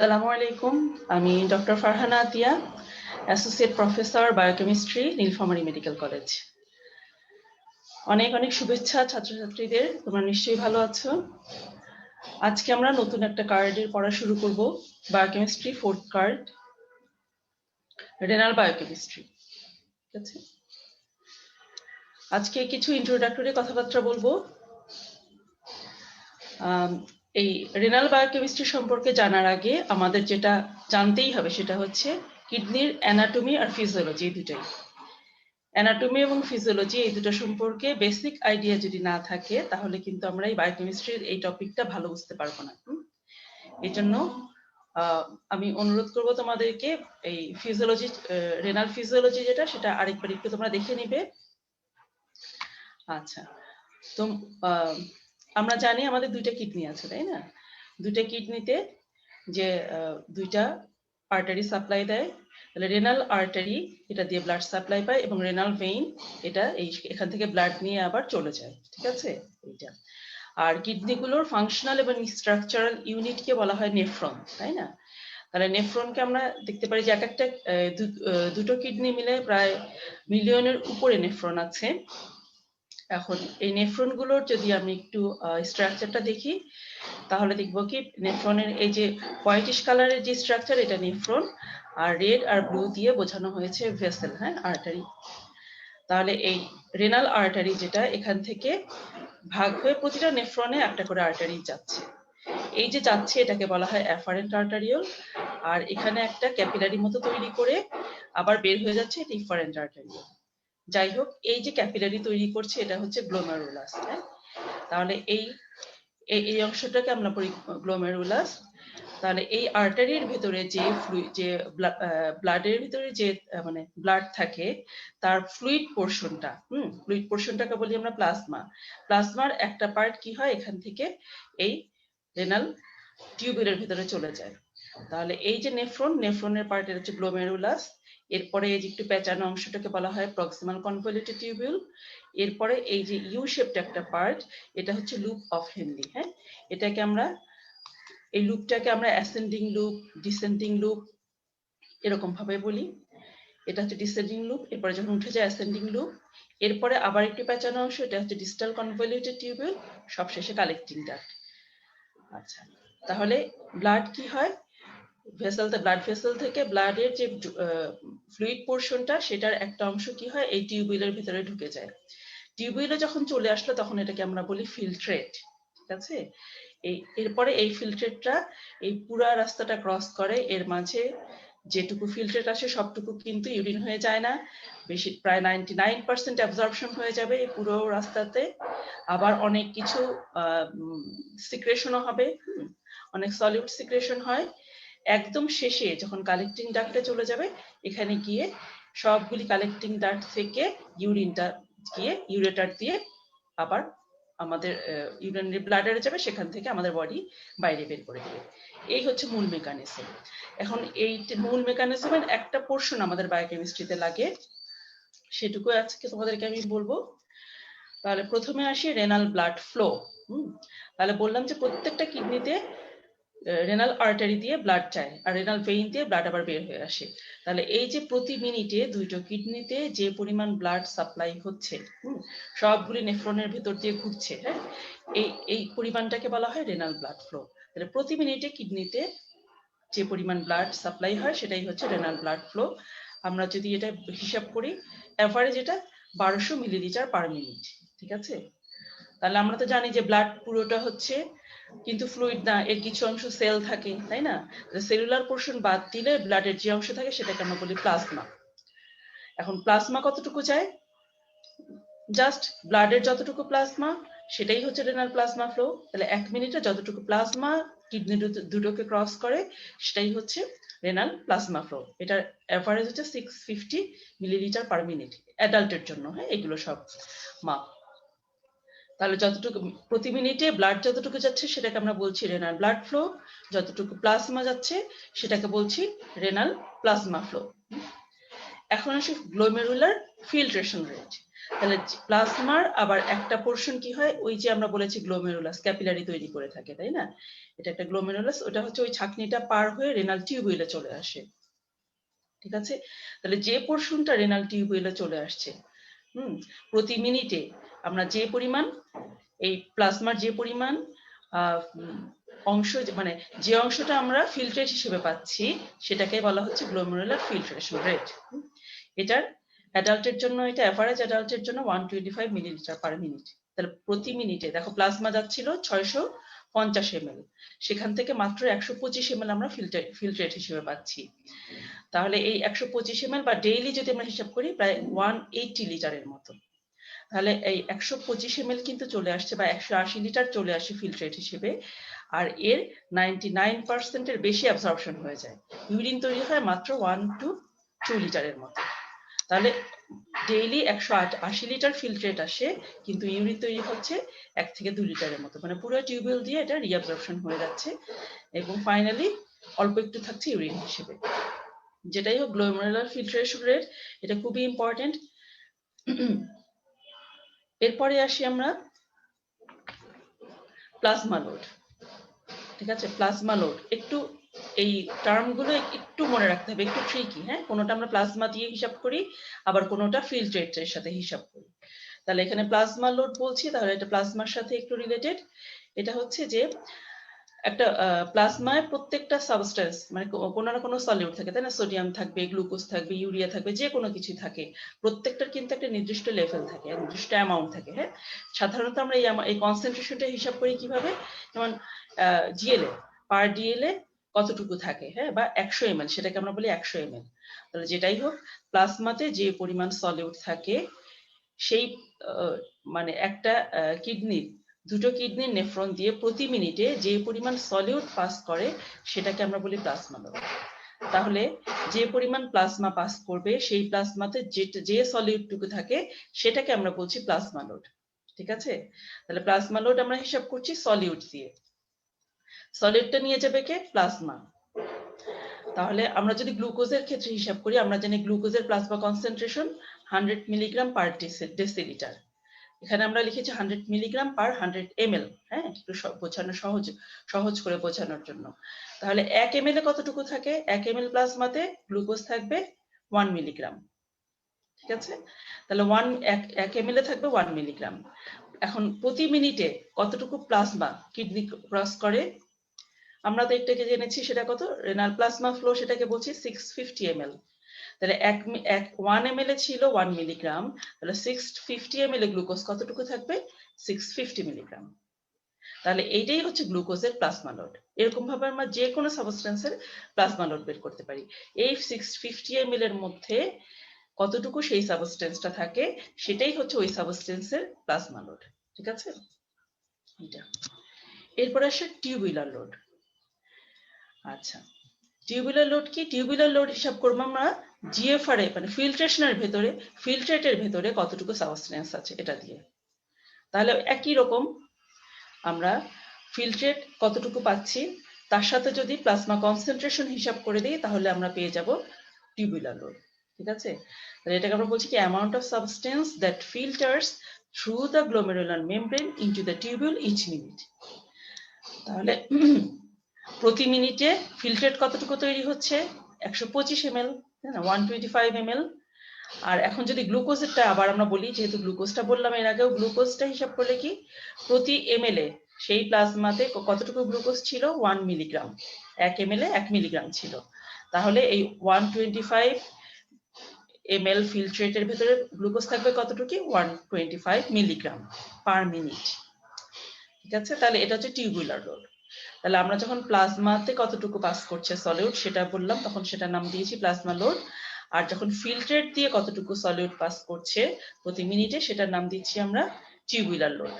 আসসালামু আলাইকুম। আমি doctor Farhana Atiya, associate professor biochemistry, Nilphamari medical college. অনেক অনেক শুভেচ্ছা ছাত্রছাত্রীদের, তোমরা নিশ্চয়ই ভালো আছো। আজকে আমরা নতুন একটা কার্ডের পড়া শুরু করব, biochemistry 4th card, renal biochemistry. ঠিক আছে, আজকে কিছু ইন্ট্রোডাক্টরি কথাবার্তা বলবো। এই রেনাল বায়োকেমিস্ট্রি সম্পর্কে জানার আগে আমাদের যেটা জানতেই হবে সেটা হচ্ছে কিডনির অ্যানাটমি আর ফিজিওলজি, এই দুটাই। অ্যানাটমি এবং ফিজিওলজি এই দুটো সম্পর্কে বেসিক আইডিয়া যদি না থাকে তাহলে কিন্তু আমরা এই বায়োকেমিস্ট্রির এই টপিকটা ভালো বুঝতে পারবো না। এই জন্য আমি অনুরোধ করব তোমাদেরকে এই ফিজিওলজি, রেনাল ফিজিওলজি যেটা, সেটা আরেকবার একটু তোমরা দেখে নিবে। আচ্ছা, তো আমরা জানি আমাদের দুইটা কিডনি আছে, তাই না? দুইটা কিডনিতে যে দুইটা আর্টারি সাপ্লাই দেয়, তাহলে রেনাল আর্টারি এটা দিয়ে ব্লাড সাপ্লাই পায় এবং রেনাল ভেইন এটা এখান থেকে ব্লাড নিয়ে আবার চলে যায়। ঠিক আছে, এইটা। আর কিডনিগুলোর ফাংশনাল এবং স্ট্রাকচারাল ইউনিটকে বলা হয় নেফ্রন, তাই না? তাহলে নেফ্রনকে আমরা দেখতে পারি যে এক একটা দুটো কিডনি মিলে প্রায় মিলিয়নের উপরে নেফ্রন আছে। এখন এই নেফ্রন গুলোর যদি আমি একটু স্ট্রাকচারটা দেখি তাহলে দেখবো কি নেফ্রনের এই যে হোয়াইটিশ কালারের যে স্ট্রাকচার, এটা নেফ্রন, আর রেড আর ব্লু দিয়ে বোঝানো হয়েছে ভেসেল, হ্যাঁ, আর্টারি। তাহলে এই রেনাল আর্টারি যেটা এখান থেকে ভাগ হয়ে প্রতিটা নেফ্রনে একটা করে আর্টারি যাচ্ছে। এই যে যাচ্ছে এটাকে বলা হয় অ্যাফারেন্ট আর্টারিওল, আর এখানে একটা ক্যাপিলারি মতো তৈরি করে আবার বের হয়ে যাচ্ছে এটা ইফারেন্ট আর্টারিওল। যাই হোক, এই যে ক্যাপিলারি তৈরি করছে এটা হচ্ছে গ্লোমেরুলাস। হ্যাঁ, তাহলে এই এই অংশটাকে আমরা বলি গ্লোমেরুলাস। তাহলে এই আর্টারির ভিতরে যে ব্লাডের ভিতরে যে মানে ব্লাড থাকে তার ফ্লুইড পোর্শনটা, ফ্লুইড পোর্শনটাকে বলি আমরা প্লাজমা। প্লাজমার একটা পার্ট কি হয় এখান থেকে এই রেনাল টিউবুলের ভিতরে চলে যায়। তাহলে এই যে নেফ্রনের পার্ট এটা হচ্ছে গ্লোমেরুলাস। এরপরে এই যে একটু পেঁচানো অংশটাকে বলা হয় প্রক্সিমাল কনভলিউটেড টিউবিউল। এরপরে এই যে ইউ শেপড একটা পার্ট, এটা হচ্ছে লুপ অফ হেনলি। হ্যাঁ, এটাকে আমরা এই লুপটাকে আমরা অ্যাসেন্ডিং লুপ, ডিসেন্ডিং লুপ এরকম ভাবে বলি। এটা হচ্ছে ডিসেন্ডিং লুপ, এরপরে যখন উঠে যায় অ্যাসেন্ডিং লুপ, এরপরে আবার একটু পেঁচানো অংশ, এটা হচ্ছে ডিস্টাল কনভলিউটেড টিউবিউল, সবশেষে কালেক্টিং ডাক্ট। আচ্ছা, তাহলে ব্লাড কি হয়, ব্লাড ভেসেল থেকে ব্লাডের যে ফ্লুইড পোর্শনটা সেটার একটা অংশ কি হয় এই টিউবুলের ভিতরে ঢুকে যায়। টিউবুলে যখন চলে আসলো তখন এটাকে আমরা বলি ফিল্ট্রেট। ঠিক আছে, এরপরে এই ফিল্ট্রেটটা এই পুরা রাস্তাটা ক্রস করে, এর মাঝে যেটুকু ফিল্ট্রেট আসে সবটুকু কিন্তু ইউরিন হয়ে যায় না, বেশি প্রায় 99% অ্যাবজর্পশন হয়ে যাবে এই পুরো রাস্তাতে। আবার অনেক কিছু সিক্রেশনও হবে, অনেক সলিড সিক্রেশন হয়। একদম শেষে যখন কালেক্টিং ডাক্টে চলে যাবে, এখানে গিয়ে সবগুলি কালেক্টিং ডাক্ট থেকে ইউরিনটা গিয়ে ইউরেটার দিয়ে আবার আমাদের ইউরিনারি ব্লাডারে যাবে, সেখান থেকে আমাদের বডি বাইরে বের করে দেবে। এই হচ্ছে মূল মেকানিজম। এখন এই মূল মেকানিজমের একটা পোর্শন আমাদের বায়োকেমিস্ট্রিতে লাগে, সেটুকু আজকে তোমাদেরকে আমি বলবো। তাহলে প্রথমে আসি রেনাল ব্লাড ফ্লো। তাহলে বললাম যে প্রত্যেকটা কিডনিতে রেনাল আর্টারি দিয়ে ব্লাড যায় আর রেনাল ভেইন দিয়ে ব্লাড আবার বের হয়ে আসে। তাহলে এই যে প্রতি মিনিটে দুইটো কিডনিতে যে পরিমাণ ব্লাড সাপ্লাই হচ্ছে, সবগুলি নেফ্রনের ভিতর দিয়ে ঘুরছে, হ্যাঁ, এই পরিমাণটাকে বলা হয় রেনাল ব্লাড ফ্লো। তাহলে প্রতি মিনিটে কিডনিতে যে পরিমাণ ব্লাড সাপ্লাই হয় সেটাই হচ্ছে রেনাল ব্লাড ফ্লো। আমরা যদি এটা হিসাব করি, এভারেজ এটা 1200 মিলিলিটার পার মিনিট। ঠিক আছে, তাহলে আমরা তো জানি যে ব্লাড পুরোটা হচ্ছে কিন্তু ফ্লুইড না, এর কিছু অংশ সেল থাকে, তাই না? সেলুলার পোর্শন বাদ দিলে ব্লাডের যে অংশ থাকে সেটাকে আমরা বলি প্লাজমা। এখন প্লাজমা কতটুকু যায়, জাস্ট ব্লাডের যতটুকু প্লাজমা সেটাই হচ্ছে রেনাল প্লাজমা ফ্লো। তাহলে 1 মিনিটে যতটুকু প্লাজমা কিডনি দুটোকে ক্রস করে সেটাই হচ্ছে রেনাল প্লাজমা ফ্লো। এটার এভারেজ হচ্ছে 650 মিলিলিটার পার মিনিট অ্যাডাল্টের জন্য। হ্যাঁ, এগুলো সব মাপ। তাহলে যতটুকু প্রতি মিনিটে ব্লাড যতটুকু যাচ্ছে সেটাকে আমরা বলছি রেনাল ব্লাড ফ্লো, যতটুকু প্লাজমা যাচ্ছে সেটাকে বলছি রেনাল প্লাজমা ফ্লো। এখন আসে গ্লোমেরুলার ফিল্ট্রেশন রেট। তাহলে প্লাজমার আবার একটা পোর্শন কি হয়, ওই যে আমরা বলেছি গ্লোমেরুলাস ক্যাপিলারি তৈরি করে থাকে, তাই না? এটা একটা গ্লোমেরুলাস, ওটা হচ্ছে ওই ছাঁকনিটা পার হয়ে রেনাল টিউবুলে চলে আসে। ঠিক আছে, তাহলে যে পোর্শনটা রেনাল টিউবুলে চলে আসছে, প্রতি মিনিটে আমরা যে পরিমাণ এই প্লাজমার যে পরিমাণ অংশ, মানে যে অংশটা আমরা ফিল্ট্রেট হিসেবে পাচ্ছি, সেটাকে বলা হচ্ছে গ্লোমেরুলার ফিল্ট্রেশন রেট। এটার অ্যাডাল্টের জন্য, এটা অ্যাভারেজ অ্যাডাল্টের জন্য 125 মিলিলিটার পার মিনিট। তাহলে প্রতি মিনিটে দেখো প্লাজমা যাচ্ছিল 650 ml, সেখান থেকে মাত্র 125 ml আমরা ফিল্ট্রেট হিসেবে পাচ্ছি। তাহলে এই 125 ml বা ডেইলি যদি আমরা হিসাব করি প্রায় 180 লিটারের মতো। তাহলে এই 125 ml কিন্তু চলে আসছে, বা 180 লিটার চলে আসে ফিল্ট্রেট হিসেবে, আর এর 99% এর বেশি অ্যাবজর্পশন হয়ে যায়। ইউরিন তৈরি হয় মাত্র 1 to 2 লিটারের মতো। তাহলে ডেইলি 180 লিটার ফিল্ট্রেট আসে, কিন্তু ইউরিন তৈরি হচ্ছে 1 থেকে 2 লিটারের মতো, মানে পুরো টিউবওয়েল দিয়ে এটা রিঅ্যাবজর্পশন হয়ে যাচ্ছে, এবং ফাইনালি অল্প একটু থাকছে ইউরিন হিসেবে। যেটাই হোক, গ্লোমেরুলার ফিল্ট্রেশন রেট এটা খুবই ইম্পর্টেন্ট। এরপরে আসি আমরা প্লাজমা লোড। ঠিক আছে, প্লাজমা লোড একটু এই টার্মগুলো একটু মনে রাখতে হবে, একটু ট্রিকি। হ্যাঁ, কোনোটা আমরা প্লাজমা দিয়ে হিসাব করি, আবার কোনোটা ফিল্ট্রেটের সাথে হিসাব করি। তাহলে এখানে প্লাজমা লোড বলছি, তাহলে এটা প্লাজমার সাথে একটু রিলেটেড। এটা হচ্ছে যে একটা প্লাজমায় প্রত্যেকটা সাবস্টেন্স, মানে কোনো না কোনো সলিউড থাকে, তাই না? সোডিয়াম থাকবে, গ্লুকোজ থাকবে, ইউরিয়া থাকবে, যে কোনো কিছু থাকে। প্রত্যেকটার কিন্তু একটা নির্দিষ্ট লেভেল থাকে, নির্দিষ্ট অ্যামাউন্ট থাকে। হ্যাঁ, সাধারণত আমরা এই কনসেন্ট্রেশনটা হিসাব করি কিভাবে, যেমন জিএলএ, পার ডিএলএ কতটুকু থাকে, হ্যাঁ, বা 100 ml, সেটাকে আমরা বলি 100 ml। তাহলে যেটাই হোক, প্লাজমাতে যে পরিমাণ সলিউড থাকে, সেই মানে একটা কিডনির, দুটো কিডনির নেফ্রন দিয়ে প্রতি মিনিটে যে পরিমাণ সলিউড পাস করে, সেটাকে আমরা বলি প্লাজমা লোড। তাহলে যে পরিমাণ প্লাজমা পাস করবে, সেই প্লাজমাতে যে সলিউডটুকু থাকে, সেটাকে আমরা বলছি প্লাজমা লোড। ঠিক আছে, তাহলে প্লাজমা লোড আমরা হিসাব করছি সলিউড দিয়ে। সলিডটা নিয়ে যাবে কে? প্লাজমা। তাহলে আমরা যদি গ্লুকোজের ক্ষেত্রে হিসাব করি, আমরা জানি গ্লুকোজের plasma concentration 100 milligram per decilitre. এখানে আমরা লিখেছি 100 মিলিগ্রাম পার 100 ml। হ্যাঁ, একটু বোঝানো সহজ করে বোঝানোর জন্য। তাহলে 1 ml এ কতটুকু থাকে? 1 ml প্লাজমাতে গ্লুকোজ থাকবে 1 মিলিগ্রাম। ঠিক আছে, তাহলে 1 ml এ থাকবে 1 মিলিগ্রাম। এখন প্রতি মিনিটে কতটুকু প্লাজমা কিডনি ক্রস করে? আমরা তো একটাকে জেনেছি, সেটা কত? রেনাল প্লাজমা ফ্লো, সেটাকে বলছি 650 ml। তাহলে 1 ml এ ছিল 1 মিলিগ্রাম, তাহলে 650 ml এ গ্লুকোজ কতটুকু থাকবে? 650 মিলিগ্রাম। তাহলে এইটাই হচ্ছে গ্লুকোজের প্লাজমা লোড। এরকম ভাবে আমরা যে কোনো সাবস্টেন্সের প্লাজমা লোড বের করতে পারি। এই 650 ml এর মধ্যে কতটুকু সেই সাবস্টেন্সটা থাকে, সেটাই হচ্ছে ওই সাবস্টেন্সের প্লাজমা লোড। ঠিক আছে, এটা। এরপর আসে টিউবুলার লোড। আচ্ছা, টিউবুলার লোড কি? টিউবুলার লোড হিসাব করবো আমরা জিএফআর এ, মানে ফিল্ট্রেটের ভেতরে কতটুকু সাবস্টেন্স আছে এটা দিয়ে। তাহলে একই রকম আমরা ফিল্ট্রেট কতটুকু পাচ্ছি, তার সাথে যদি প্লাজমা কনসেন্ট্রেশন হিসাব করে দিই, তাহলে আমরা পেয়ে যাব টিউবুলার লোড। ঠিক আছে, তাহলে এটাকে আমরা বলছি কি amount of substance that filters through the glomerular membrane into the tubule each minute. তাহলে প্রতি মিনিটে ফিল্ট্রেট কতটুকু তৈরি হচ্ছে? 125 ml, 125 ml। আর এখন যদি গ্লুকোজেরটা আবার আমরা বলি, যেহেতু গ্লুকোজটা বললাম এর আগেও, গ্লুকোজটা হিসাব করলে কি প্রতি ml এ সেই প্লাজমাতে কতটুকু গ্লুকোজ ছিল? 1 মিলিগ্রাম। 1 ml এ 1 মিলিগ্রাম ছিল। তাহলে এই 125 ml ফিল্ট্রেটের ভেতরে গ্লুকোজ থাকবে কতটুকু? 125 মিলিগ্রাম পার মিনিট। ঠিক আছে, তাহলে এটা হচ্ছে টিউবুলার লোড। তাহলে আমরা যখন প্লাজমাতে কতটুকু পাস করছে সলিউড সেটা বললাম, তখন সেটার নাম দিয়েছি প্লাজমা লোড। আর যখন ফিল্ট্রেট দিয়ে কতটুকু সলিউড পাস করছে প্রতি মিনিটে, সেটার নাম দিচ্ছি আমরা টিউবুলার লোড।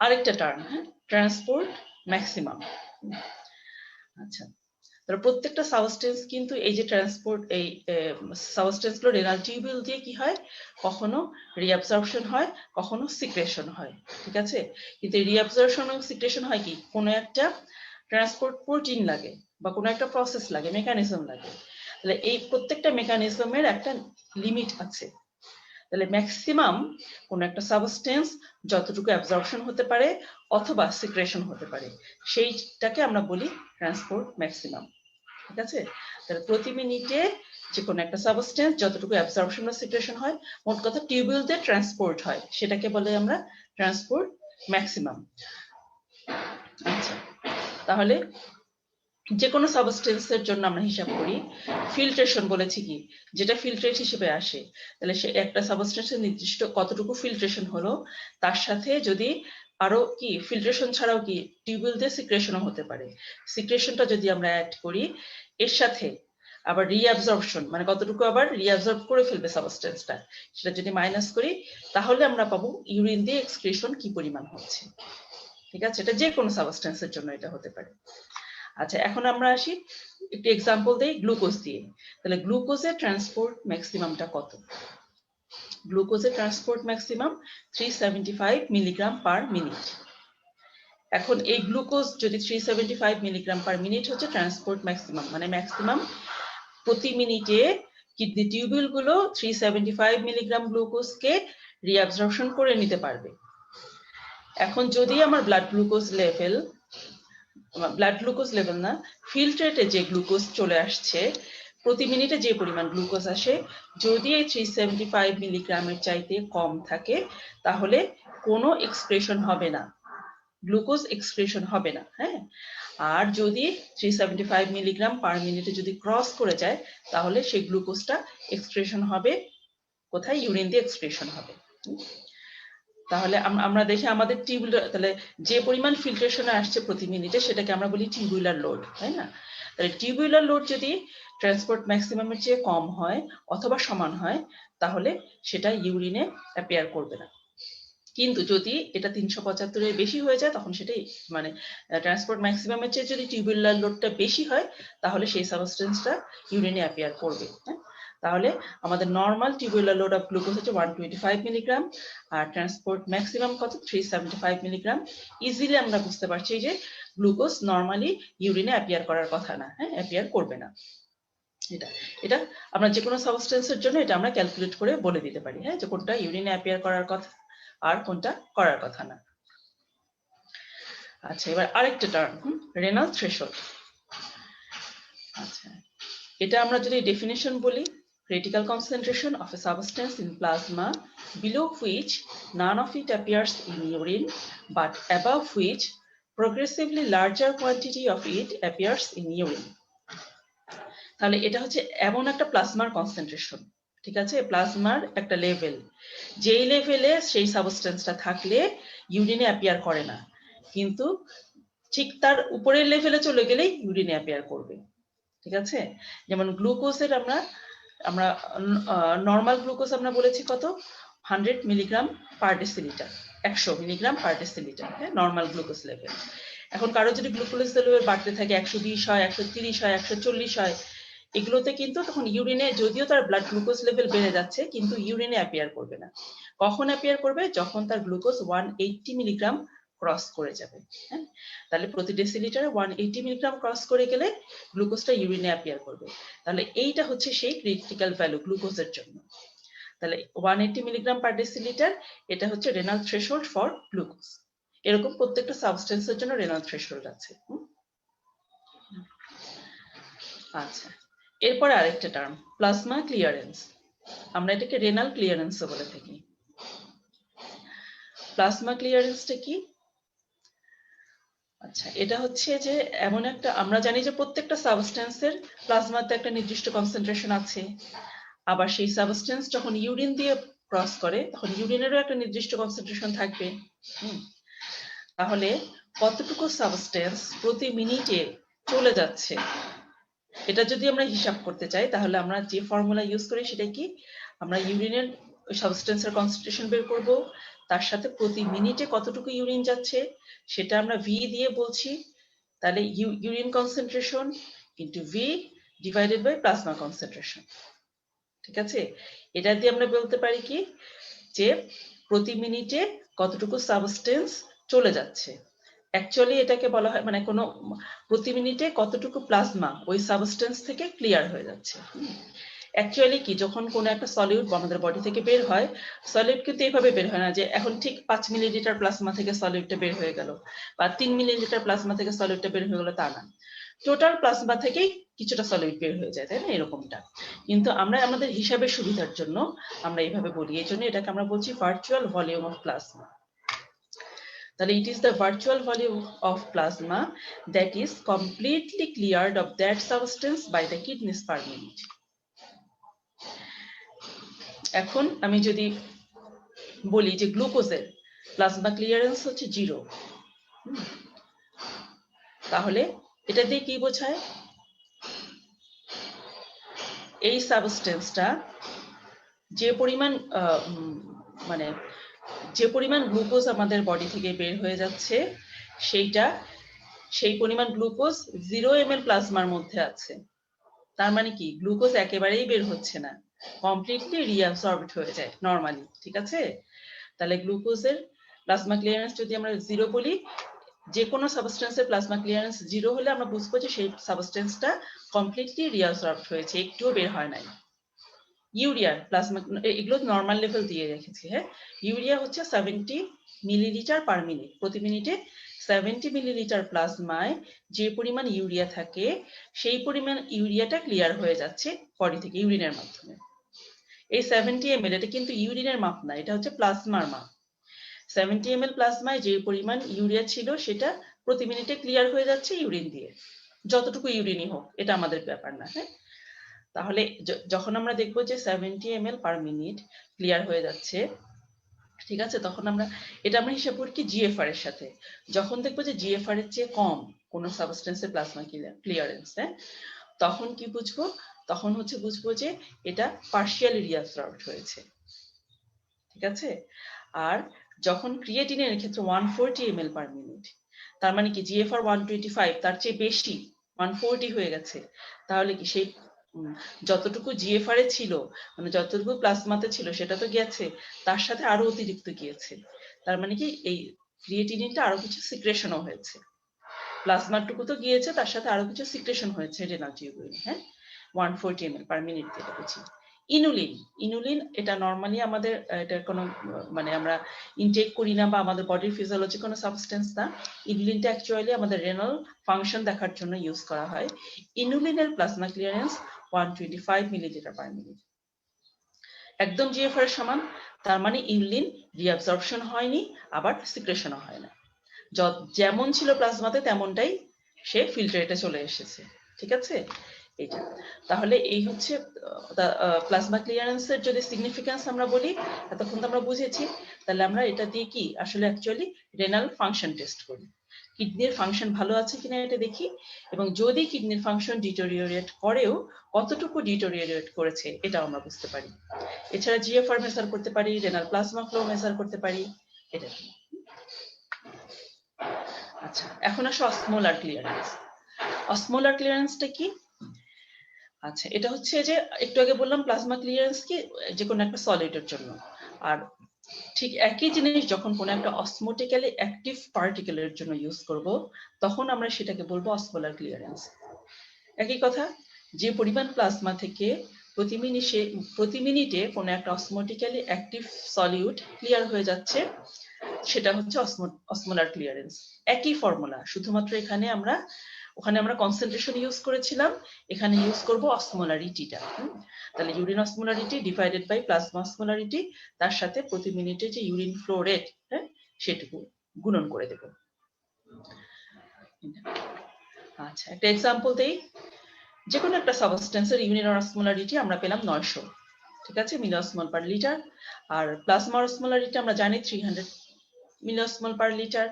আরেকটা টার্ম, হ্যাঁ, ট্রান্সপোর্ট ম্যাক্সিমাম। আচ্ছা, তাহলে প্রত্যেকটা সাবস্টেন্স কিন্তু এই যে ট্রান্সপোর্ট, এই সাবস্টেন্সগুলো রেনাল টিউবুল দিয়ে কি হয়, কখনো রিঅ্যাবজর্পশন হয়, কখনো সিক্রেশন হয়। ঠিক আছে, কিন্তু রিঅ্যাবজর্পশন এবং সিক্রেশন হয় কি, কোনো একটা ট্রান্সপোর্ট প্রোটিন লাগে বা কোনো একটা প্রসেস লাগে, মেকানিজম লাগে। তাহলে এই প্রত্যেকটা মেকানিজমের একটা লিমিট আছে। তাহলে ম্যাক্সিমাম কোন একটা সাবস্টেন্স যতটুকু অ্যাবজর্পশন হতে পারে অথবা সিক্রেশন হতে পারে সেইটাকে আমরা বলি ট্রান্সপোর্ট ম্যাক্সিমাম। ঠিক আছে, তাহলে প্রতি মিনিটে যে কোনো একটা সাবস্টেন্স যতটুকু অ্যাবজর্পশন বা সিক্রেশন হয়, মোট কথা টিউবিউল দিয়ে ট্রান্সপোর্ট হয়, সেটাকে বলে আমরা ট্রান্সপোর্ট ম্যাক্সিমাম। আচ্ছা, তাহলে যে কোনো সাবস্টেন্সের জন্য আমরা হিসাব করি ফিল্ট্রেশন বলেছি কি, যেটা ফিল্ট্রেট হিসেবে আসে, তাহলে সে একটা সাবস্টেন্সের নির্দিষ্ট কতটুকু ফিল্ট্রেশন হলো, তার সাথে যদি আরো কি ফিল্ট্রেশন ছাড়াও কি টিউবিউল দিয়ে সিক্রেশনও হতে পারে, সিক্রেশনটা যদি আমরা অ্যাড করি এর সাথে আবার রিঅ্যাবজর্পশন মানে কতটুকু আবার রিঅ্যাবজর্ব করে ফেলবে সাবস্টেন্সটা, সেটা যদি মাইনাস করি তাহলে আমরা পাবো ইউরিন দিয়ে এক্সক্রিশন কি পরিমাণ হচ্ছে। ঠিক আছে, এটা যে কোনো সাবস্টেন্সের জন্য এটা হতে পারে। আচ্ছা, এখন আমরা আসি একটি এক্সাম্পল দেই গ্লুকোজ দিয়ে। তাহলে গ্লুকোজের ট্রান্সপোর্ট ম্যাক্সিমামটা কত? গ্লুকোজের transport maximum 375 milligram per minute. এখন এই গ্লুকোজ যদি 375 মিলিগ্রাম পার মিনিট হচ্ছে ট্রান্সপোর্ট ম্যাক্সিমাম, মানে ম্যাক্সিমাম প্রতি মিনিটে কিডনি টিউবিউল গুলো 375 মিলিগ্রাম গ্লুকোজকে রিঅ্যাবজর্পশন করে নিতে পারবে। এখন যদি আমার ব্লাড গ্লুকোজ লেভেল না, ফিল্ট্রেটে যে গ্লুকোজ চলে আসছে, প্রতি মিনিটে যে পরিমাণ গ্লুকোজ আসে, যদি এই 375 মিলিগ্রামের চাইতে কম থাকে তাহলে কোনো এক্সক্রিশন হবে না, গ্লুকোজ এক্সক্রিশন হবে না। হ্যাঁ, আর যদি 375 মিলিগ্রাম পার মিনিটে যদি ক্রস করে যায় তাহলে সেই গ্লুকোজটা এক্সক্রিশন হবে কোথায়? ইউরিন দিয়ে এক্সক্রিশন হবে। তাহলে আমরা দেখি আমাদের টিউবুলার, তাহলে যে পরিমাণ ফিল্ট্রেশনে আসছে প্রতি মিনিটে সেটাকে আমরা বলি টিউবুলার লোড, তাই না? তাহলে টিউবুলার লোড যদি ট্রান্সপোর্ট ম্যাক্সিমামের চেয়ে কম হয় অথবা সমান হয় তাহলে সেটা ইউরিনে অ্যাপিয়ার করবে না। কিন্তু যদি এটা 375 এর বেশি হয়ে যায় তখন সেটাই মানে ট্রান্সপোর্ট ম্যাক্সিমামের চেয়ে যদি টিউবুলার লোডটা বেশি হয় তাহলে সেই সাবস্টেন্সটা ইউরিনে অ্যাপিয়ার করবে। হ্যাঁ, তাহলে আমাদের normal tubular load of glucose হচ্ছে 125 মিলিগ্রাম আর ট্রান্সপোর্ট ম্যাক্সিমাম কত? 375 মিলিগ্রাম। ইজিলি আমরা বুঝতে পারছি যে গ্লুকোজ নরমালি ইউরিনে অ্যাপিয়ার করার কথা না, হ্যাঁ, অ্যাপিয়ার করবে না। এটা আমরা যে কোনো সাবস্টেন্সের জন্য এটা আমরা ক্যালকুলেট করে বলে দিতে পারি, হ্যাঁ, যে কোনটা ইউরিনে অ্যাপিয়ার করার কথা আর কোনটা করার কথা না। আচ্ছা, এবার আরেকটা টার্ম রেনাল থ্রেশহোল্ড। আচ্ছা, এটা আমরা যদি ডেফিনিশন বলি, critical concentration of a substance in plasma below which none of it appears in urine but above which progressively larger quantity of it appears in urine. তাহলে এটা হচ্ছে এমন একটা প্লাজমার কনসেন্ট্রেশন, ঠিক আছে, প্লাজমার একটা লেভেল, যেই লেভেলে সেই সাবস্টেন্সটা থাকলে ইউরিনে অ্যাপিয়ার করে না, কিন্তু ঠিক তার উপরের লেভেলে চলে গেলে ইউরিনে অ্যাপিয়ার করবে। ঠিক আছে, যেমন গ্লুকোজের আমরা নর্মাল গ্লুকোজ আমরা বলেছি কত? 100 milligram per decilitre, 100 milligram per decilitre, হ্যাঁ, নর্মাল গ্লুকোজ লেভেল। এখন কারো যদি গ্লুকোজ লেভেল বাড়তে থাকে 120 হয়, 130 হয়, 140 হয়, এগুলোতে কিন্তু তখন ইউরিনে, যদিও তার ব্লাড গ্লুকোজ লেভেল বেড়ে যাচ্ছে কিন্তু ইউরিনে অ্যাপিয়ার করবে না। কখন অ্যাপিয়ার করবে? যখন তার গ্লুকোজ 180 মিলিগ্রাম ক্রস করে যাবে। হ্যাঁ, তাহলে প্রতি ডেসিলিটারে 180 মিলিগ্রাম ক্রস করে গেলে গ্লুকোজটা ইউরিনে অ্যাপিয়ার করবে। তাহলে এইটা হচ্ছে সেই ক্রিটিক্যাল ভ্যালু গ্লুকোজের জন্য। তাহলে 180 মিলিগ্রাম পার ডেসিলিটার, এটা হচ্ছে রেনাল থ্রেশহোল্ড ফর গ্লুকোজ। এরকম প্রত্যেকটা সাবস্টেন্সের জন্য রেনাল থ্রেশহোল্ড আছে। আচ্ছা, এরপরে আরেকটা টার্ম প্লাজমা ক্লিয়ারেন্স, আমরা এটাকে রেনাল ক্লিয়ারেন্সও বলে থাকি। প্লাজমা ক্লিয়ারেন্সটা কি? আচ্ছা, এটা হচ্ছে যে এমন একটা, আমরা জানি যে প্রত্যেকটা সাবস্টেন্সের প্লাজমাতে একটা নির্দিষ্ট কনসেন্ট্রেশন আছে, আবার সেই সাবস্টেন্স যখন ইউরিন দিয়ে ক্রস করে তখন ইউরিনেরও একটা নির্দিষ্ট কনসেন্ট্রেশন থাকবে। তাহলে কতটুকু সাবস্টেন্স প্রতি মিনিটে চলে যাচ্ছে এটা যদি আমরা হিসাব করতে চাই তাহলে আমরা যে ফর্মুলা ইউজ করি সেটা কি, আমরা ইউরিনের সাবস্টেন্সের কনসেন্ট্রেশন বের করব, তার সাথে প্রতি মিনিটে কতটুকু ইউরিন যাচ্ছে সেটা আমরা ভি দিয়ে বলছি, তাহলে urine concentration into V divided by plasma concentration. ঠিক আছে, এটা দিয়ে আমরা বলতে পারি কি যে প্রতি মিনিটে কতটুকু সাবস্টেন্স চলে যাচ্ছে। অ্যাকচুয়ালি এটাকে বলা হয় মানে কোনো প্রতি মিনিটে কতটুকু প্লাজমা ওই সাবস্টেন্স থেকে ক্লিয়ার হয়ে যাচ্ছে। অ্যাকচুয়ালি কি যখন কোনো একটা সলিউট আমাদের বডি থেকে বের হয়, সলিউট কিন্তু এইভাবে বের হয় না যে এখন ঠিক 5 মিলিলিটার প্লাজমা থেকে সলিউটটা বের হয়ে গেল বা 3 মিলিলিটার প্লাজমা থেকে সলিউটটা বের হয়ে গেল, তা না। টোটাল প্লাজমা থেকেই কিছুটা সলিউট বের হয়ে যায়, তাই না, এরকমটা। কিন্তু আমরা আমাদের হিসাবের সুবিধার জন্য আমরা এইভাবে বলি, এই জন্য এটাকে আমরা বলছি ভার্চুয়াল ভলিউম অফ প্লাজমা। তাহলে it is the virtual volume of plasma that is completely cleared of that substance by the kidneys per minute. এখন আমি যদি বলি যে গ্লুকোজের প্লাজমা ক্লিয়ারেন্স হচ্ছে 0, তাহলে এটা দিয়ে কি বোঝায়? এই সাবস্টেন্সটা যে পরিমাণ মানে যে পরিমাণ গ্লুকোজ আমাদের বডি থেকে বের হয়ে যাচ্ছে সেই পরিমাণ গ্লুকোজ 0 ml প্লাজমার মধ্যে আছে। তার মানে কি গ্লুকোজ একেবারেই বের হচ্ছে না, কমপ্লিটলি রিঅ্যাবসর্বড হয়ে যায় নরমালি, ঠিক আছে? তাহলে গ্লুকোজের প্লাজমা ক্লিয়ারেন্স যদি আমরা 0 বলি, যে কোনো সাবস্টেন্সের প্লাজমা ক্লিয়ারেন্স 0 হলে আমরা বুঝবো যে সেই সাবস্টেন্সটা কমপ্লিটলি রিঅ্যাবসর্বড হয়েছে, একটুও বের হয় নাই। ইউরিয়ার প্লাজমা, এগুলো নরমাল লেভেল দিয়ে রেখেছি, হ্যাঁ। ইউরিয়া হচ্ছে 70 মিলিলিটার পার মিনিট, প্রতি মিনিটে 70 মিলিলিটার প্লাজমায় যে পরিমাণ ইউরিয়া থাকে সেই পরিমাণ ইউরিয়াটা ক্লিয়ার হয়ে যাচ্ছে বডি থেকে ইউরিনের মাধ্যমে। এই 70 ml এটা কিন্তু ইউরিনের মাপ না, এটা হচ্ছে প্লাজমার মাপ। 70 ml প্লাজমায় যে পরিমাণ ইউরিয়া ছিল সেটা প্রতি মিনিটে ক্লিয়ার হয়ে যাচ্ছে ইউরিন দিয়ে, যতটুকু ইউরিনই হোক, এটা আমাদের ব্যাপার না, হ্যাঁ। তাহলে যখন আমরা দেখবো যে 70 ml পার মিনিট ক্লিয়ার হয়ে যাচ্ছে, ঠিক আছে, তখন আমরা হিসাব করি কি জিএফআর এর সাথে। যখন দেখবো যে জিএফআর এর চেয়ে কম কোন সাবস্টেন্সের প্লাজমা ক্লিয়ারেন্স, হ্যাঁ, তখন কি বুঝবো? তখন হচ্ছে বুঝবো যে এটা পার্শিয়ালি রিঅ্যাবসর্বড হয়েছে, ঠিক আছে। আর যখন ক্রিয়েটিনের ক্ষেত্রে 140 ml পার মিনিট, তার মানে কি জিএফআর 125, তার চেয়ে বেশি 140 হয়ে গেছে, তাহলে কি সেই যতটুকু জিএফআর এ ছিল মানে যতটুকু প্লাজমাতে ছিল সেটা তো গেছে, তার সাথে আরো অতিরিক্ত গিয়েছে। তার মানে কি এই ক্রিয়েটিনিনটা আরো কিছু সিক্রেশনও হয়েছে, প্লাজমাটুকু তো গিয়েছে, তার সাথে আরো কিছু সিক্রেশন হয়েছে রেনাল টিউবুলিনে, হ্যাঁ। 140 ml পার মিনিট যেটা বলছি। ইনুলিন এটা নরমালি আমাদের এটা কোনো মানে আমরা ইনটেক করি না বা আমাদের বডির ফিজিওলজি কোনো সাবস্টেন্স না। ইনুলিনটা অ্যাকচুয়ালি আমাদের রেনাল ফাংশন দেখার জন্য ইউজ করা হয়। ইনুলিনের plasma clearance 125 milliliter per minute, একদম জিএফআর এর সমান। তার মানে ইনুলিন রিঅ্যাবসর্পশন হয়নি, আবার সিক্রেশনও হয় না, যেমন ছিল প্লাজমাতে তেমনটাই সে ফিল্টারেটে চলে এসেছে, ঠিক আছে। এইটা তাহলে এই হচ্ছে প্লাজমা ক্লিয়ারেন্সের যদি সিগনিফিকেন্স আমরা বলি, এতক্ষণ তো আমরা বুঝেছি। তাহলে আমরা এটা দিয়ে কি আসলে অ্যাকচুয়ালি রেনাল ফাংশন টেস্ট করি, কিডনির ফাংশন ভালো আছে কিনা এটা দেখি, এবং যদি কিডনির ফাংশন ডিটোরিওরেট করেও কতটুকু ডিটোরিওরেট করেছে এটা আমরা বুঝতে পারি। এছাড়া জিএফআর মেজার করতে পারি, রেনাল প্লাজমা ফ্লো মেজার করতে পারি, এটা। আচ্ছা, এখন আসো অসমোলার ক্লিয়ারেন্স। অসমোলার ক্লিয়ারেন্সটা কি? আচ্ছা, এটা হচ্ছে যে একটু আগে বললাম প্লাজমা ক্লিয়ারেন্স কি যে কোনো একটা সলিডের জন্য, আর ঠিক একই জিনিস যখন কোনো একটা অসমোটিক্যালি অ্যাক্টিভ পার্টিকেলের জন্য ইউজ করব, তখন আমরা সেটাকে বলবো অসমোলার ক্লিয়ারেন্স। একই কথা, যে পরিমাণ প্লাজমা থেকে প্রতি মিনিটে কোনো একটা অসমোটিক্যালি অ্যাক্টিভ সলিউট ক্লিয়ার হয়ে যাচ্ছে, সেটা হচ্ছে অসমোলার ক্লিয়ারেন্স। একই ফর্মুলা, শুধুমাত্র ওখানে আমরা কনসেন্ট্রেশন ইউজ করেছিলাম, এখানে ইউজ করব অসমোলারিটিটা। তাহলে urine osmolarity divided by plasma osmolarity, তার সাথে প্রতি মিনিটে যে ইউরিন ফ্লো রেট, হ্যাঁ, সেটুকু গুণন করে দেব। আচ্ছা, একটা এক্সাম্পল দেই। যে কোনো একটা সাবস্টেন্সের ইউরিন অসমোলারিটি আমরা পেলাম 900, ঠিক আছে, মিলিঅসমোল পার লিটার। আর প্লাজমা অসমোলারিটি আমরা জানি 300 মিলিঅসমোল পার লিটার।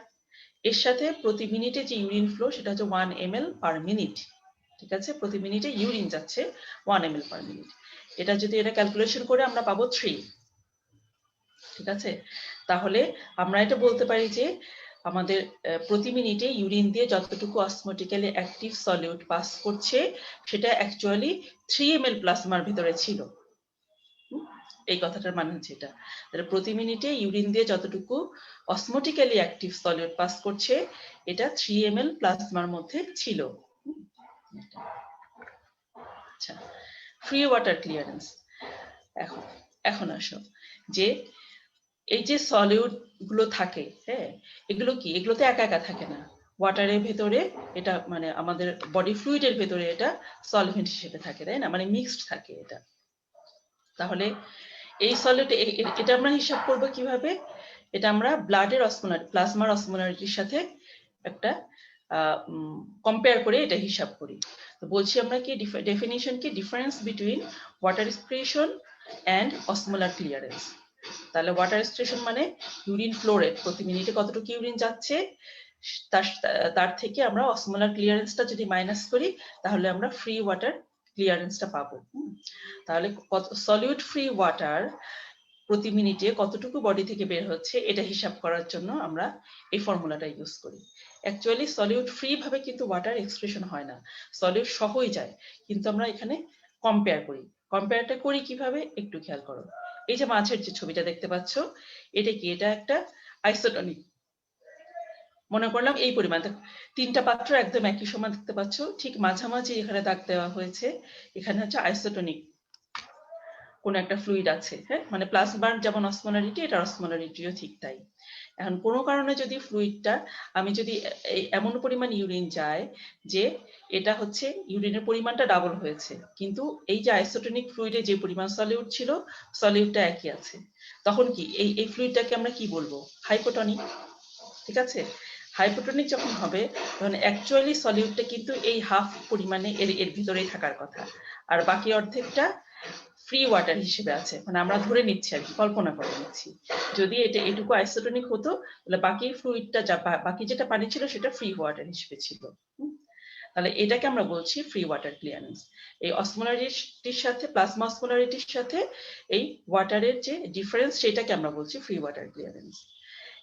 এর সাথে প্রতি মিনিটে যে ইউরিন ফ্লো সেটা হচ্ছে 1 ml পার মিনিট, ঠিক আছে, প্রতি মিনিটে ইউরিন যাচ্ছে 1 ml পার মিনিট। এটা যদি ক্যালকুলেশন করে আমরা পাবো 3, ঠিক আছে। তাহলে আমরা এটা বলতে পারি যে আমাদের প্রতি মিনিটে ইউরিন দিয়ে যতটুকু অসমোটিক্যালি অ্যাক্টিভ সলিউট পাস করছে সেটা অ্যাকচুয়ালি 3 ml প্লাজমার ভিতরে ছিল। এই কথাটার মানে হচ্ছে এটা, তাহলে প্রতি মিনিটে ইউরিন দিয়ে যতটুকু অসমোটিক্যালি অ্যাক্টিভ সলিউট পাস করছে এটা 3 ml প্লাজমার মধ্যে ছিল। আচ্ছা, ফ্রি ওয়াটার ক্লিয়ারেন্স। এখন আসো যে এই যে সলিউট গুলো থাকে, হ্যাঁ, এগুলো কি, এগুলোতে একা একা থাকে না, ওয়াটারের ভেতরে এটা মানে আমাদের বডি ফ্লুইডের ভেতরে এটা সলভেন্ট হিসেবে থাকে, তাই না, মানে মিক্সড থাকে এটা। তাহলে এই সলিড এটা আমরা হিসাব করব কিভাবে, এটা আমরা ব্লাডের অসমোলারিটি, প্লাজমার অসমোলারিটির সাথে একটা কম্পেয়ার করে এটা হিসাব করি। তো বলছি আমরা কি ডেফিনিশন কি, difference between water expression and osmolar clearance. তাহলে ওয়াটার এক্সপ্রেশন মানে ইউরিন ফ্লো রেট, প্রতি মিনিটে কতটুকু ইউরিন যাচ্ছে তার থেকে আমরা অসমোলার ক্লিয়ারেন্সটা যদি মাইনাস করি তাহলে আমরা ফ্রি ওয়াটার ক্লিয়ারেন্সটা পাবো। তাহলে সলিউট ফ্রি ওয়াটার প্রতি মিনিটে কতটুকু বডি থেকে বের হচ্ছে এটা হিসাব করার জন্য আমরা এই ফর্মুলাটা ইউজ করি। অ্যাকচুয়ালি সলিউট ফ্রি ভাবে কিন্তু ওয়াটার এক্সপ্রেশন হয় না, সলিউট সহই যায়, কিন্তু আমরা এখানে কম্পেয়ার করি। কম্পেয়ারটা করি কিভাবে একটু খেয়াল করো। এই যে মাছের যে ছবিটা দেখতে পাচ্ছ, এটা কি, এটা একটা আইসোটনিক। মনে করলাম এই পরিমাণ, তিনটা পাত্র একদম একই সমান দেখতে পাচ্ছ, ঠিক মাঝামাঝি এখানে দাগ দেওয়া হয়েছে, এখানে হচ্ছে আইসোটনিক কোন একটা ফ্লুইড আছে, হ্যাঁ, মানে প্লাজমার যেমন অসমোলারিটি, এটা অসমোলারিটিও ঠিক তাই। এখন কোনো কারণে যদি ফ্লুইডটা, আমি যদি এমন পরিমাণ ইউরিন যায় যে এটা হচ্ছে ইউরিনের পরিমাণটা ডাবল হয়েছে, কিন্তু এই যে আইসোটনিক ফ্লুইডে যে পরিমাণ সলিউট ছিল সলিউটটা একই আছে, তখন কি এই ফ্লুইডটাকে আমরা কি বলবো, হাইপোটনিক। ঠিক আছে, হাইপোটনিক যখন হবে তখন অ্যাকচুয়ালি সলিউটটা কিন্তু এই হাফ পরিমাণে এর ভিতরেই থাকার কথা, আর বাকি অর্ধেকটা ফ্রি ওয়াটার হিসেবে আছে, মানে আমরা ধরে নিচ্ছি আর কি, কল্পনা করে নিচ্ছি। যদি এটা এটুকু আইসোটনিক হতো তাহলে বাকি ফ্লুইডটা বাকি যেটা পানি ছিল সেটা ফ্রি ওয়াটার হিসেবে ছিল। তাহলে এটাকে আমরা বলছি ফ্রি ওয়াটার ক্লিয়ারেন্স। এই অসমোলারিটির সাথে, প্লাজমা অসমোলারিটির সাথে এই ওয়াটারের যে ডিফারেন্স সেটাকে আমরা বলছি ফ্রি ওয়াটার ক্লিয়ারেন্স।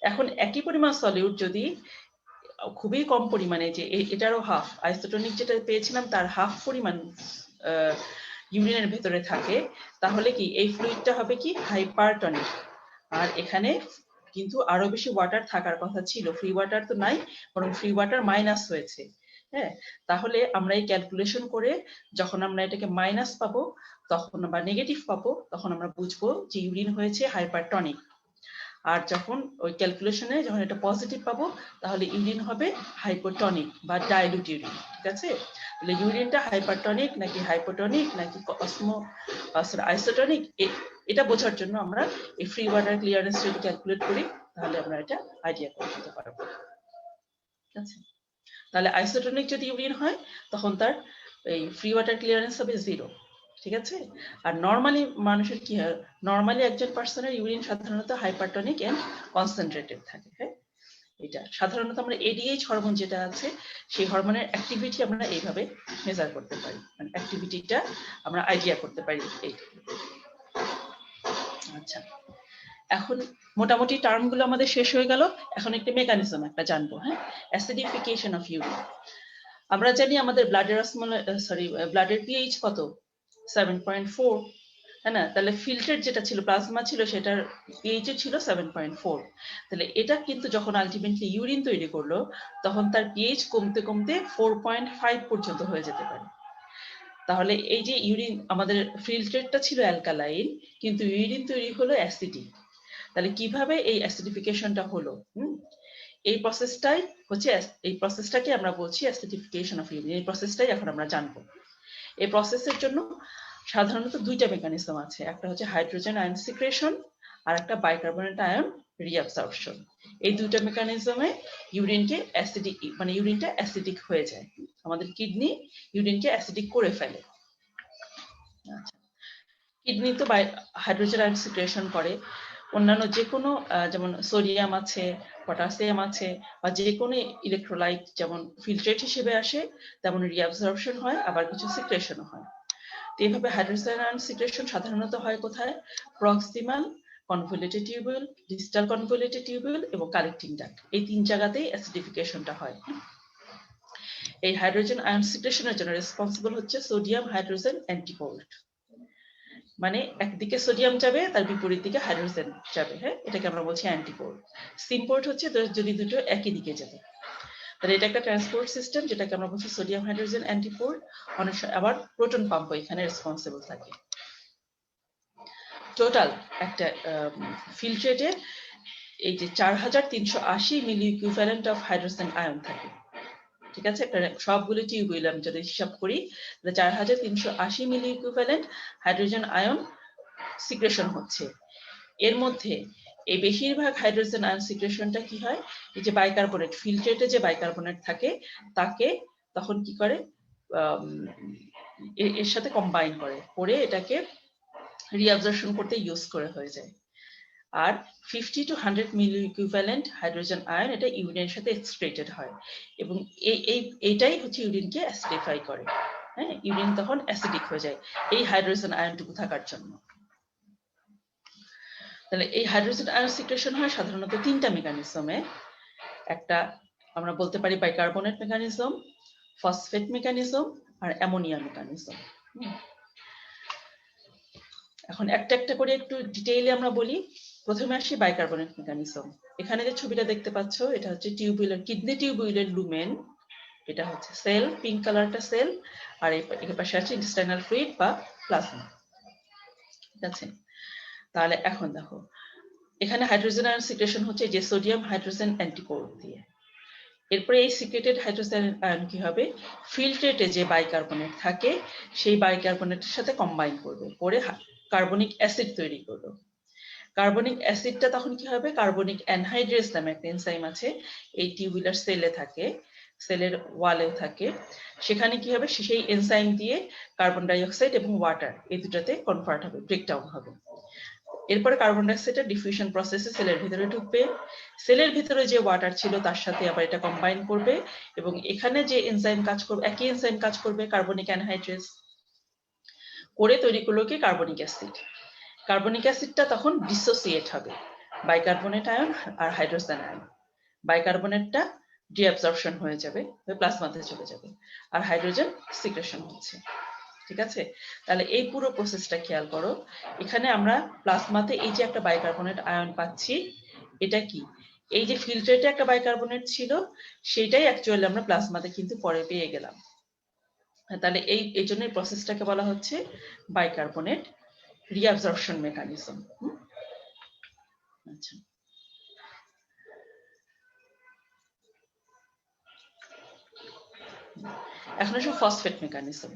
এখন একই পরিমাণ সলিউট যদি খুবই কম পরিমাণে, যে এটারও হাফ, আইসোটনিক যেটা পেয়েছিলাম তার হাফ পরিমাণ ইউরিনের ভেতরে থাকে, তাহলে কি এই ফ্লুইডটা হবে কি হাইপারটনিক। আর এখানে কিন্তু আরো বেশি ওয়াটার থাকার কথা ছিল, ফ্রি ওয়াটার তো নাই, বরং ফ্রি ওয়াটার মাইনাস হয়েছে। হ্যাঁ, তাহলে আমরা এই ক্যালকুলেশন করে যখন আমরা এটাকে মাইনাস পাবো তখন বা নেগেটিভ পাবো, তখন আমরা বুঝবো যে ইউরিন হয়েছে হাইপারটনিক। আর যখন ওই ক্যালকুলেশনে যখন এটা পজিটিভ পাবো তাহলে ইউরিন হবে হাইপোটনিক বা ডাইলুট ইউরিন। ঠিক আছে, তাহলে ইউরিনটা হাইপারটনিক নাকি হাইপোটনিক নাকি আইসোটনিক, এটা বোঝার জন্য আমরা এই ফ্রি ওয়াটার ক্লিয়ারেন্স যদি ক্যালকুলেট করি তাহলে আমরা এটা আইডিয়া করে নিতে পারবো। ঠিক আছে, তাহলে আইসোটনিক যদি ইউরিন হয় তখন তার এই ফ্রি ওয়াটার ক্লিয়ারেন্স হবে 0। ঠিক আছে, আর নরমালি মানুষের কি হয়, নরমালি একজন পার্সনের ইউরিন সাধারণত হাইপারটনিক এন্ড কনসেন্ট্রেটেড থাকে। হ্যাঁ, এটা সাধারণত আমরা এডিএইচ হরমোন যেটা আছে সেই হরমোনের অ্যাক্টিভিটি আমরা এইভাবে মেজার করতে পারি, মানে অ্যাক্টিভিটিটা আমরা আইডিয়া করতে পারি এই। আচ্ছা, এখন মোটামুটি টার্মগুলো আমাদের শেষ হয়ে গেল, এখন একটি মেকানিজম একটা জানবো। হ্যাঁ, অ্যাসিডিফিকেশন অফ ইউরিন। আমরা জানি আমাদের ব্লাডের পিএইচ কত, 7.4, হ্যাঁ না, তাহলে ফিল্টার যেটা ছিল, প্লাজমা ছিল, সেটার পিএইচ ছিল 7.4। তাহলে এটা কিন্তু যখন আলটিমেটলি ইউরিন তৈরি করলো তখন তার পিএইচ কমতে কমতে 4.5 পর্যন্ত হয়ে যেতে পারে। তাহলে এই যে ইউরিন, আমাদের ফিল্টারটা ছিল অ্যালকালাইন কিন্তু ইউরিন তৈরি হলো অ্যাসিডিক। তাহলে কিভাবে এই অ্যাসিডিফিকেশনটা হলো, এই প্রসেসটাই হচ্ছে, এই প্রসেসটাকে আমরা বলছি অ্যাসিডিফিকেশন অফ ইউরিন। এই প্রসেসটাই এখন আমরা জানবো। এই প্রসেসের জন্য সাধারণত দুইটা মেকানিজম আছে, একটা হচ্ছে হাইড্রোজেন আয়ন সিক্রেশন আর একটা বাইকার্বনেট আয়ন রিঅ্যাবসর্পশন। এই দুইটা মেকানিজমে ইউরিনকে অ্যাসিডিক, মানে ইউরিনটা অ্যাসিডিক হয়ে যায়, আমাদের কিডনি ইউরিনকে অ্যাসিডিক করে ফেলে। আচ্ছা, কিডনি তো হাইড্রোজেন আয়ন সিক্রেশন করে, অন্যান্য যে কোনো যেমন সোডিয়াম আছে, পটাশিয়াম আছে, বা যে কোনো ইলেকট্রোলাইট যেমন ফিল্ট্রেট হিসেবে আসে তেমন রিঅ্যাবসর্পশন হয়, আবার কিছু সিক্রেশনও হয়। তো এইভাবে হাইড্রোজেন আয়ন সিক্রেশন সাধারণত হয় কোথায়, proximal convoluted tubule, distal convoluted tubule এবং কালেক্টিং ডাক্ট, এই তিন জায়গাতেই অ্যাসিডিফিকেশনটা হয়। এই হাইড্রোজেন আয়ন সিক্রেশনের জন্য রেসপন্সিবল হচ্ছে সোডিয়াম হাইড্রোজেন অ্যান্টিপোল্ট। মানে একদিকে সোডিয়াম যাবে, তার বিপরীত দিকে হাইড্রোজেন যাবে। হ্যাঁ, এটাকে আমরা বলছি অ্যান্টিপোর্ট। সিমপোর্ট হচ্ছে যদি দুটো একই দিকে যাবে। তাহলে এটা একটা ট্রান্সপোর্ট সিস্টেম, যেটাকে আমরা বলছি সোডিয়াম হাইড্রোজেন অ্যান্টিপোর্ট। অনেক আবার প্রোটন পাম্প এখানে রেসপন্সিবল থাকে। টোটাল একটা ফিল্ট্রেটে এই যে 4380 মিলি ইকুইভ্যালেন্ট অফ হাইড্রোজেন আয়ন থাকে। ঠিক আছে, সবগুলো টিউবুল আমি যদি হিসাব করি, 4380 মিলি ইকুইভ্যালেন্ট হাইড্রোজেন আয়ন সিক্রেশন হচ্ছে। এর মধ্যে এই বেশিরভাগ হাইড্রোজেন আয়ন সিক্রেশনটা কি হয়, এই যে বাইকার্বনেট, ফিল্ট্রেটে যে বাইকার্বনেট থাকে তাকে তখন কি করে, এর সাথে কম্বাইন করে এটাকে রিঅ্যাবজর্পশন করতে ইউজ করে হয়ে যায়। আর 50 to 100 milliequivalent hydrogen ion এটা ইউরিনের সাথে এক্সক্রেটেড হয়, এবং এইটাই হচ্ছে ইউরিনকে অ্যাসিডিফাই করে। হ্যাঁ, ইউরিন তখন অ্যাসিডিক হয়ে যায় এই হাইড্রোজেন আয়নটুকু থাকার জন্য। তাহলে এই হাইড্রোজেন আয়ন সিক্রেশন হয় সাধারণত তিনটা মেকানিজমে। একটা আমরা বলতে পারি বাইকার্বনেট মেকানিজম, ফসফেট মেকানিজম, আর অ্যামোনিয়া মেকানিজম। এখন একটা একটা করে একটু ডিটেইলে আমরা বলি। প্রথমে আসি বাইকার্বনেট মেকানিজম। এখানে যে ছবিটা দেখতে পাচ্ছ, এটা হচ্ছে টিউবুলার, কিডনি টিউবুলের লুমেন। এটা হচ্ছে সেল, পিঙ্ক কালারটা সেল, আর এর পাশে আছে ইন্টেস্টাইনাল ফ্লুইড বা প্লাজমা। ঠিক আছে, তাহলে এখন দেখো এখানে হাইড্রোজেন আয়ন সিক্রেশন হচ্ছে যে সোডিয়াম হাইড্রোজেন অ্যান্টিপোর্ট দিয়ে। এরপরে এই সিক্রেটেড হাইড্রোজেন আয়ন কি হবে, ফিল্ট্রেটে যে বাইকার্বনেট থাকে সেই বাইকার্বনেটের সাথে কম্বাইন করবে, করে কার্বনিক অ্যাসিড তৈরি করবে। কার্বনিক অ্যাসিডটা তখন কি হবে, কার্বনিক অ্যানহাইড্রেজ নামে একটা এনজাইম আছে, এই টিউবুলার সেলে থাকে, সেলের ওয়ালেও থাকে। সেখানে কি হবে, সেই এনজাইম দিয়ে কার্বন ডাই অক্সাইড এবং ওয়াটার এই দুটাতে কনভার্ট হবে, ব্রেকডাউন হবে। এরপরে কার্বন ডাই অক্সাইডের ডিফিউশন প্রসেসে সেলের ভিতরে ঢুকবে। সেলের ভিতরে যে ওয়াটার ছিল তার সাথে আবার এটা কম্বাইন করবে, এবং এখানে যে এনজাইম কাজ করবে, একই এনজাইম কাজ করবে, কার্বনিক অ্যানহাইড্রেজ করে তৈরি করলো কি কার্বনিক অ্যাসিড। কার্বনিক অ্যাসিডটা তখন ডিসোসিয়েট হবে বাইকার্বনেট আয়ন আর হাইড্রোজেন আয়ন। বাইকার্বনেটটা ডিঅ্যাবজর্পশন হয়ে যাবে, প্লাজমাতে চলে যাবে, আর হাইড্রোজেন সিক্রেশন হচ্ছে। ঠিক আছে, তাহলে এই পুরো প্রসেসটা খেয়াল করো। এখানে আমরা প্লাজমাতে এই যে একটা বাইকার্বনেট আয়ন পাচ্ছি, এটা কি, এই যে ফিল্ট্রেটে একটা বাইকার্বনেট ছিল সেটাই অ্যাকচুয়ালি আমরা প্লাজমাতে কিন্তু পরে পেয়ে গেলাম। তাহলে এই জন্য এই প্রসেসটাকে বলা হচ্ছে বাইকার্বনেট রিঅ্যাবজর্পশন মেকানিজম। আচ্ছা, এখন আসলে ফসফেট মেকানিজম।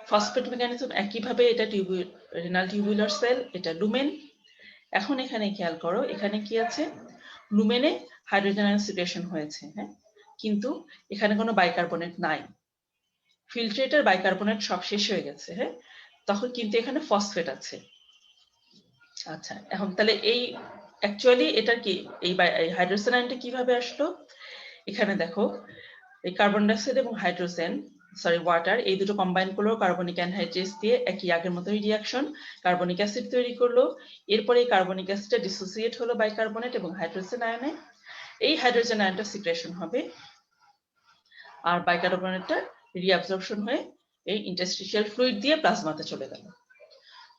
ফসফেট মেকানিজম একইভাবে, এটা রেনাল টিউবুলার সেল, এটা লুমেন। এখন এখানে খেয়াল করো, এখানে কি আছে, লুমেনে হাইড্রোজেন আয়ন সিক্রেশন হয়েছে, হ্যাঁ, কিন্তু এখানে কোনো বাইকার্বনেট নাই। ফিল্ট্রেটের বাইকার্বনেট সব শেষ হয়ে গেছে, হ্যাঁ, তখন কিন্তু এখানে ফসফেট আছে। আচ্ছা, এখন তাহলে এই অ্যাকচুয়ালি এটা কি, এই হাইড্রোজেন আয়নটা কিভাবে আসলো, এখানে দেখো এই কার্বন ডাইঅক্সাইড এবং হাইড্রোজেন, সরি ওয়াটার, এই দুটো কম্বাইন করলো কার্বনিক অ্যানহাইড্রেজ দিয়ে, একই আগের মতোই রিঅ্যাকশন, কার্বনিক অ্যাসিড তৈরি করলো। এরপরে এই কার্বনিক অ্যাসিডটা ডিসোসিয়েট হলো বাইকার্বনেট এবং হাইড্রোজেন আয়নে। এই হাইড্রোজেন আয়নটা সিক্রেশন হবে, আর বাইকার্বনেটটা রিঅ্যাবজর্পশন হয়ে এই ইন্টারস্টিশিয়াল ফ্লুইড দিয়ে প্লাজমাতে চলে গেল।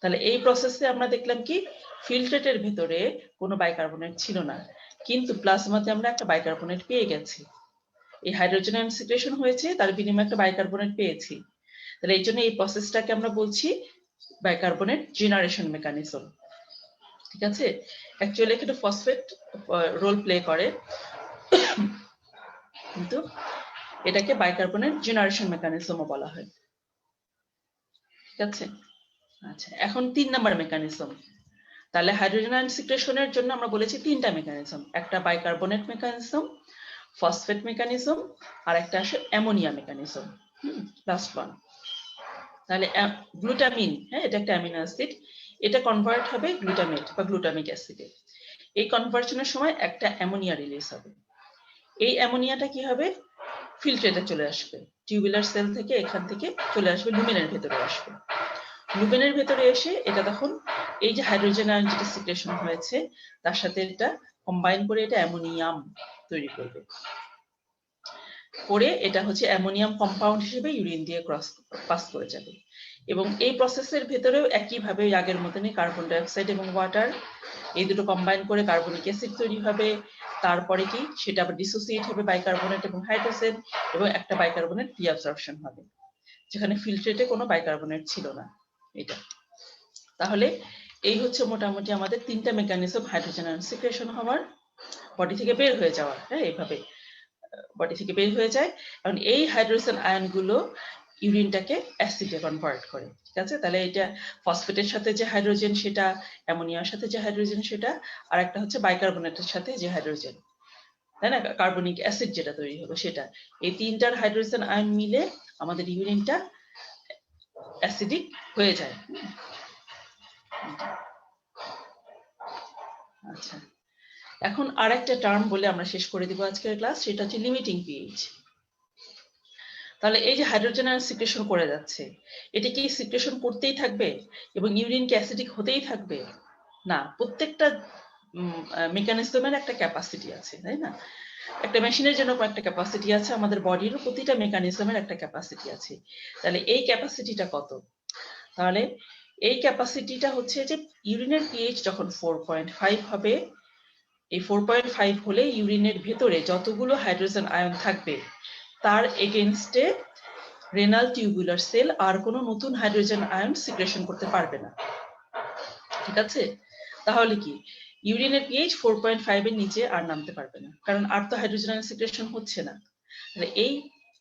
তাহলে এই প্রসেসে আমরা দেখলাম কি, ফিল্ট্রেটের ভিতরে কোনো বাইকার্বনেট ছিল না, কিন্তু প্লাজমাতে আমরা একটা বাইকার্বনেট পেয়ে গেছি। এই হাইড্রোজেন আয়ন সিক্রেশন হয়েছে, তার বিনিময়ে একটা বাইকার্বনেট পেয়েছি। তাহলে এই জন্য এই প্রসেসটাকে আমরা বলছি বাইকার্বনেট জেনারেশন মেকানিজম। ঠিক আছে, অ্যাকচুয়ালি এখানে ফসফেট রোল প্লে করে, কিন্তু এটাকে বাইকার্বনেট জেনারেশন মেকানিজমও বলা হয়। ঠিক আছে, আচ্ছা, এখন 3 নাম্বার মেকানিজম। তাহলে হাইড্রোজেন আয়ন সিক্রেশনের জন্য আমরা বলেছি তিনটা মেকানিজম, একটা বাইকার্বনেট মেকানিজম, ফসফেট মেকানিজম, আর একটা আসে অ্যামোনিয়া মেকানিজম, লাস্ট ওয়ান। তাহলে গ্লুটামিন, হ্যাঁ, এটা একটা অ্যামিনো অ্যাসিড, এটা কনভার্ট হবে গ্লুটামেট বা গ্লুটামিক অ্যাসিডে। এই কনভার্সনের সময় একটা অ্যামোনিয়া রিলিজ হবে। এই অ্যামোনিয়াটা কি হবে, ফিল্ট্রেটে চলে আসবে, টিউবুলার সেল থেকে এখান থেকে চলে আসবে, লুমেনের ভেতরে আসবে। লুমেনের ভেতরে এসে এটা তখন এই যে হাইড্রোজেন আয়ন যেটা সিক্রেশন হয়েছে তার সাথে এটা কম্বাইন করে এটা অ্যামোনিয়াম তৈরি করবে, করে এটা হচ্ছে অ্যামোনিয়াম কম্পাউন্ড হিসেবে ইউরিন দিয়ে পাস করে যাবে। এবং এই প্রসেসের ভেতরেও একইভাবে আগের মতনই কার্বন ডাই অক্সাইড এবং ওয়াটার এই দুটো কম্বাইন করে কার্বনিক অ্যাসিড তৈরি হবে। তারপরে কি সেটা আবার ডিসোসিয়েট হবে বাইকার্বনেট এবং হাইড্রোজেন, এবং একটা বাইকার্বনেট রিঅ্যাবসর্পশন হবে, যেখানে ফিল্ট্রেটে কোনো বাইকার্বনেট ছিল না। এটা তাহলে এই হচ্ছে মোটামুটি আমাদের তিনটা মেকানিজম হাইড্রোজেন আয়ন সিক্রেশন হওয়ার, বডি থেকে বের হয়ে যাওয়ার। হ্যাঁ, এইভাবে বডি থেকে বের হয়ে যায়। কারণ এই হাইড্রোজেন আয়নগুলো ইউরিনটাকে অ্যাসিডে কনভার্ট করে। ঠিক আছে, তাহলে এটা ফসফেটের সাথে যে হাইড্রোজেন সেটা, অ্যামোনিয়ার সাথে যে হাইড্রোজেন সেটা, আর একটা হচ্ছে বাইকার্বনেটের সাথে যে হাইড্রোজেন, তাই না, কার্বনিক অ্যাসিড যেটা তৈরি হবে সেটা। এই তিনটার হাইড্রোজেন আয়ন মিলে আমাদের ইউরিনটা অ্যাসিডিক হয়ে যায়। আচ্ছা, এখন আরেকটা টার্ম বলে আমরা শেষ করে দিব আজকের ক্লাস, সেটা হচ্ছে লিমিটিং পিএইচ। তাহলে এই যে হাইড্রোজেন আয়ন সিক্রেশন করে যাচ্ছে, এটা কি সিক্রেশন করতেই থাকবে এবং ইউরিন কি অ্যাসিডিক হতেই থাকবে? না, প্রত্যেকটা মেকানিজমের একটা ক্যাপাসিটি আছে, তাই না? একটা মেশিনের জন্য একটা ক্যাপাসিটি আছে, আমাদের বডির প্রতিটা মেকানিজমের একটা ক্যাপাসিটি আছে। তাহলে এই ক্যাপাসিটিটা কত? তাহলে এই ক্যাপাসিটিটা হচ্ছে যে ইউরিনের পিএইচ যখন 4.5 হবে, এই 4.5 হলে ইউরিনের ভেতরে যতগুলো হাইড্রোজেন আয়ন থাকবে তার এগেইনস্টে রেনাল টিউবুলার সেল আর কোনো নতুন হাইড্রোজেন আয়ন সিক্রেশন করতে পারবে না। ঠিক আছে, তাহলে কি ইউরিনের পিএইচ 4.5 এর নিচে আর নামতে পারবে না, কারণ আর তো হাইড্রোজেন আয়ন সিক্রেশন হচ্ছে না। তাহলে এই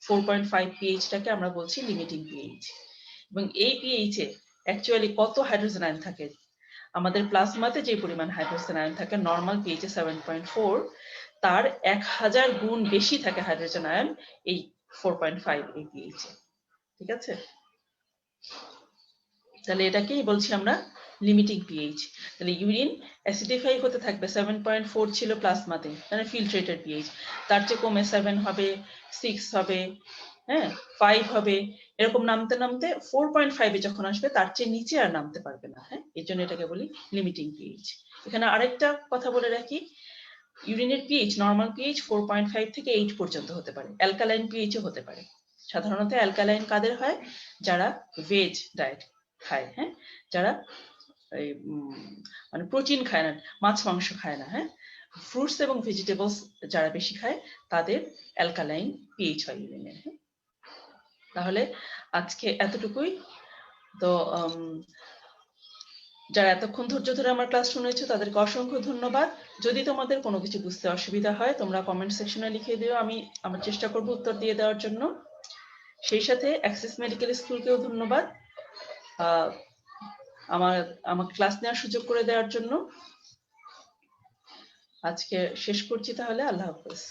4.5 পিএইচটাকে আমরা বলছি লিমিটিং পিএইচ। এবং এই পিএইচ এ অ্যাকচুয়ালি কত হাইড্রোজেন আয়ন থাকে? আমাদের প্লাজমাতে যে পরিমাণ হাইড্রোজেন আয়ন থাকে নরমাল পিএইচ এ 7.4, তার 1000 গুণ বেশি থাকে হাইড্রোজেন আয়ন এই 4.5 এই পিএইচ এ। ঠিক আছে, তাহলে এটাকেই বলছি আমরা লিমিটিং পিএইচ। তাহলে ইউরিন অ্যাসিডিফাই হতে থাকবে, 7.4 ছিল প্লাজমাতে, মানে ফিল্ট্রেটেড পিএইচ, তার চেয়ে কমে 7 হবে, 6 হবে, হ্যাঁ 5 হবে, এরকম নামতে নামতে 4.5 এ যখন আসবে তার চেয়ে নিচে আর নামতে পারবে না। হ্যাঁ, এই জন্য এটাকে বলি লিমিটিং পিএইচ। এখানে আরেকটা কথা বলে রাখি, ইউরিনের পিএইচ নরমাল পিএইচ 4.5 থেকে 8 পর্যন্ত হতে পারে, অ্যালকালাইন পিএইচও হতে পারে। সাধারণত অ্যালকালাইন কাদের হয়? যারা ভেজ ডায়েট খায়, হ্যাঁ, যারা এই মানে প্রোটিন খায় না, মাছ মাংস খায় না, হ্যাঁ, ফ্রুটস এবং ভেজিটেবলস যারা বেশি খায় তাদের অ্যালকালাইন পিএইচ হয় ইউরিনের। তাহলে আজকে এতটুকুই। তো যারা এতক্ষণ ধৈর্য ধরে আমার ক্লাস শুনেছো তাদেরকে অসংখ্য ধন্যবাদ। যদি তোমাদের কোনো কিছু বুঝতে অসুবিধা হয় তোমরা কমেন্ট সেকশনে লিখে দিও, আমি আমার চেষ্টা করব উত্তর দিয়ে দেওয়ার জন্য। সেই সাথে অ্যাক্সেস মেডিকেল স্কুলকেও ধন্যবাদ আমার ক্লাস নেওয়ার সুযোগ করে দেওয়ার জন্য। আজকে শেষ করছি তাহলে, আল্লাহ হাফেজ।